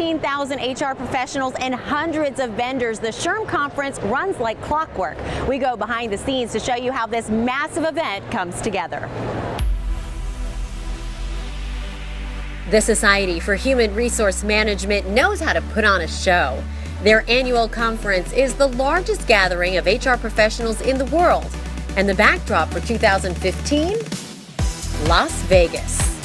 15,000 HR professionals and hundreds of vendors, the SHRM conference runs like clockwork. We go behind the scenes to show you how this massive event comes together. The Society for Human Resource Management knows how to put on a show. Their annual conference is the largest gathering of HR professionals in the world. And the backdrop for 2015? Las Vegas.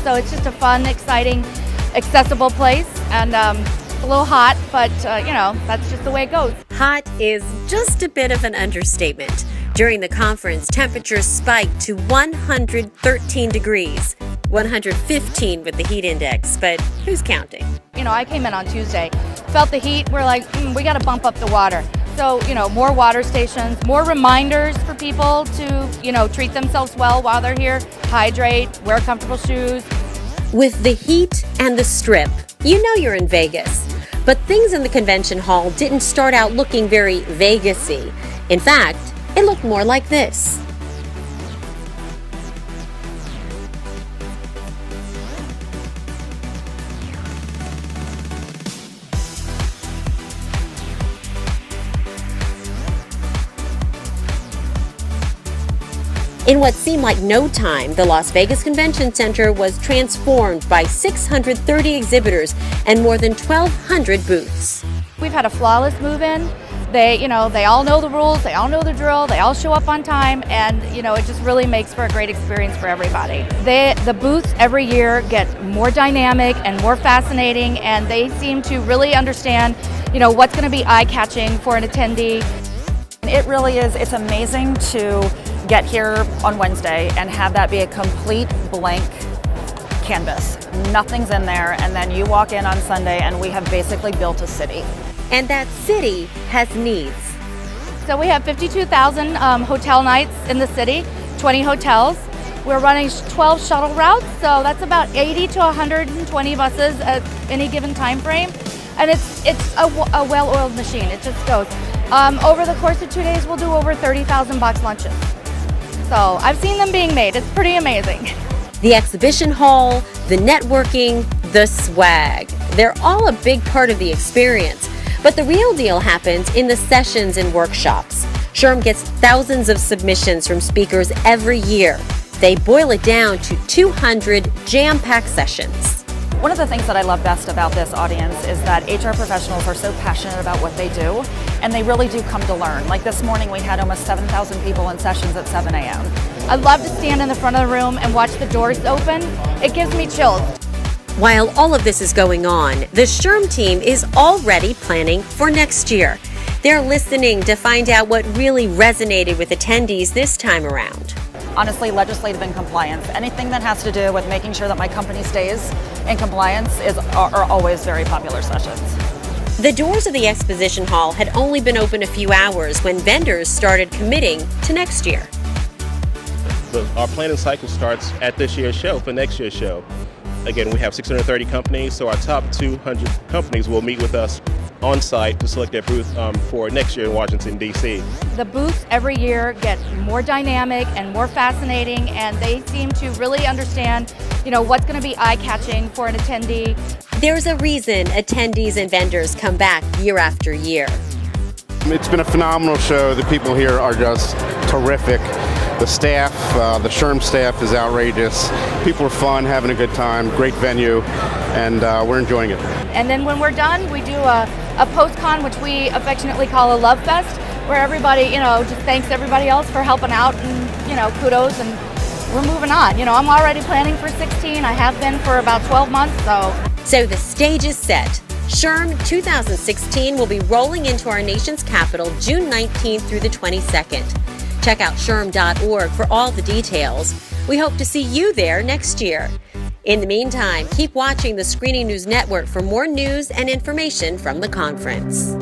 So it's just a fun, exciting, accessible place, and a little hot, but you know, that's just the way it goes. Hot is just a bit of an understatement. During the conference, temperatures spiked to 113 degrees, 115 with the heat index, but who's counting? You know, I came in on Tuesday, felt the heat, we're like, we got to bump up the water. So, you know, more water stations, more reminders for people to, you know, treat themselves well while they're here, hydrate, wear comfortable shoes. With the heat and the strip, you know you're in Vegas. But things in the convention hall didn't start out looking very Vegas-y. In fact, it looked more like this. In what seemed like no time, the Las Vegas Convention Center was transformed by 630 exhibitors and more than 1,200 booths. We've had a flawless move-in. They all know the rules, they all know the drill, they all show up on time, and you know, it just really makes for a great experience for everybody. The booths every year get more dynamic and more fascinating, and they seem to really understand, you know, what's going to be eye-catching for an attendee. It really is, it's amazing to get here on Wednesday and have that be a complete blank canvas. Nothing's in there, and then you walk in on Sunday and we have basically built a city. And that city has needs. So we have 52,000 hotel nights in the city, 20 hotels. We're running 12 shuttle routes, so that's about 80 to 120 buses at any given time frame. And it's a well-oiled machine, it just goes. Over the course of 2 days, we'll do over 30,000 box lunches. So I've seen them being made, it's pretty amazing. The exhibition hall, the networking, the swag. They're all a big part of the experience. But the real deal happens in the sessions and workshops. SHRM gets thousands of submissions from speakers every year. They boil it down to 200 jam-packed sessions. One of the things that I love best about this audience is that HR professionals are so passionate about what they do, and they really do come to learn. Like this morning we had almost 7,000 people in sessions at 7 a.m. I love to stand in the front of the room and watch the doors open. It gives me chills. While all of this is going on, the SHRM team is already planning for next year. They're listening to find out what really resonated with attendees this time around. Honestly, legislative and compliance. Anything that has to do with making sure that my company stays in compliance are always very popular sessions. The doors of the exposition hall had only been open a few hours when vendors started committing to next year. Our planning cycle starts at this year's show for next year's show. Again, we have 630 companies, so our top 200 companies will meet with us on site to select their booth for next year in Washington, D.C. The booths every year get more dynamic and more fascinating, and they seem to really understand, you know, what's going to be eye-catching for an attendee. There's a reason attendees and vendors come back year after year. It's been a phenomenal show. The people here are just terrific. The staff, the SHRM staff is outrageous. People are fun, having a good time, great venue, and we're enjoying it. And then when we're done, we do a post-con, which we affectionately call a love fest, where everybody, you know, just thanks everybody else for helping out and, you know, kudos, and we're moving on. You know, I'm already planning for 16. I have been for about 12 months, So the stage is set. SHRM 2016 will be rolling into our nation's capital June 19th through the 22nd. Check out shrm.org for all the details. We hope to see you there next year. In the meantime, keep watching the Screening News Network for more news and information from the conference.